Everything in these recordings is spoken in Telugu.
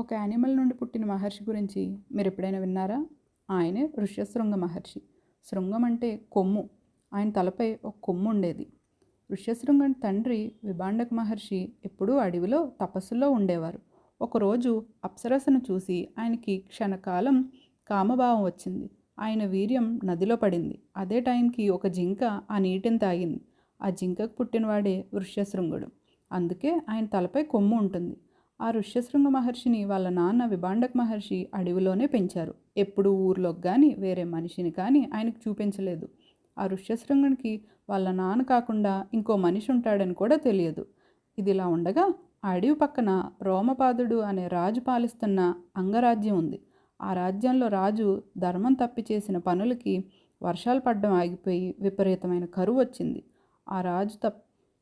ఒక యానిమల్ నుండి పుట్టిన మహర్షి గురించి మీరు ఎప్పుడైనా విన్నారా? ఆయనే ఋష్యశృంగ మహర్షి. శృంగం అంటే కొమ్ము. ఆయన తలపై ఒక కొమ్ము ఉండేది. ఋష్యశృంగని తండ్రి విభాండక మహర్షి ఎప్పుడూ అడవిలో తపస్సులో ఉండేవారు. ఒకరోజు అప్సరసను చూసి ఆయనకి క్షణకాలం కామభావం వచ్చింది. ఆయన వీర్యం నదిలో పడింది. అదే టైంకి ఒక జింక ఆ నీటిని తాగింది. ఆ జింకకు పుట్టినవాడే ఋష్యశృంగుడు. అందుకే ఆయన తలపై కొమ్ము ఉంటుంది. ఆ ఋష్యశృంగ మహర్షిని వాళ్ళ నాన్న విభాండక మహర్షి అడవిలోనే పెంచారు. ఎప్పుడు ఊర్లోకి కానీ వేరే మనిషిని కానీ ఆయనకు చూపించలేదు. ఆ ఋష్యశృంగునికి వాళ్ళ నాన్న కాకుండా ఇంకో మనిషి ఉంటాడని కూడా తెలియదు. ఇదిలా ఉండగా ఆ అడవి పక్కన రోమపాదుడు అనే రాజు పాలిస్తున్న అంగరాజ్యం ఉంది. ఆ రాజ్యంలో రాజు ధర్మం తప్పి చేసిన పనులకి వర్షాలు పడడం ఆగిపోయి విపరీతమైన కరువు వచ్చింది. ఆ రాజు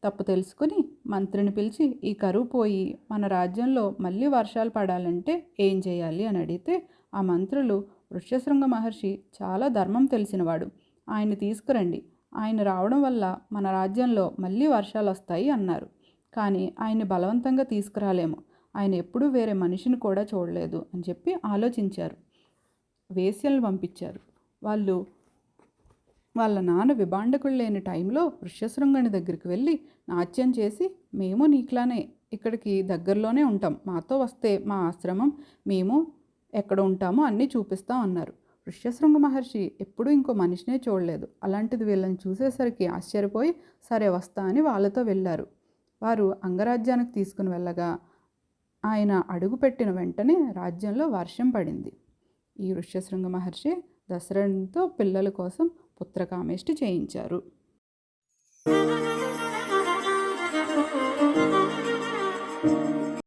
తప్పు తెలుసుకుని మంత్రిని పిలిచి ఈ కరువు పోయి మన రాజ్యంలో మళ్ళీ వర్షాలు పడాలంటే ఏం చేయాలి అని అడిగితే ఆ మంత్రులు ఋష్యశృంగ మహర్షి చాలా ధర్మం తెలిసినవాడు, ఆయన్ని తీసుకురండి, ఆయన రావడం వల్ల మన రాజ్యంలో మళ్ళీ వర్షాలు వస్తాయి అన్నారు. కానీ ఆయన్ని బలవంతంగా తీసుకురాలేము, ఆయన ఎప్పుడూ వేరే మనిషిని కూడా చూడలేదు అని చెప్పి ఆలోచించారు. వేశ్యలను పంపించారు. వాళ్ళ నాన్న విభాండకుడు లేని టైంలో ఋష్యశృంగుని దగ్గరికి వెళ్ళి నాట్యం చేసి మేము నీకులానే ఇక్కడికి దగ్గరలోనే ఉంటాం, మాతో వస్తే మా ఆశ్రమం మేము ఎక్కడ ఉంటామో అన్నీ చూపిస్తాం అన్నారు. ఋష్యశృంగ మహర్షి ఎప్పుడూ ఇంకో మనిషినే చూడలేదు. అలాంటిది వీళ్ళని చూసేసరికి ఆశ్చర్యపోయి సరే వస్తా అని వాళ్ళతో వెళ్ళారు. వారు అంగరాజ్యానికి తీసుకుని వెళ్ళగా ఆయన అడుగుపెట్టిన వెంటనే రాజ్యంలో వర్షం పడింది. ఈ ఋష్యశృంగ మహర్షి దశరథునితో పిల్లల కోసం పుత్రకామేష్టి చేయించారు.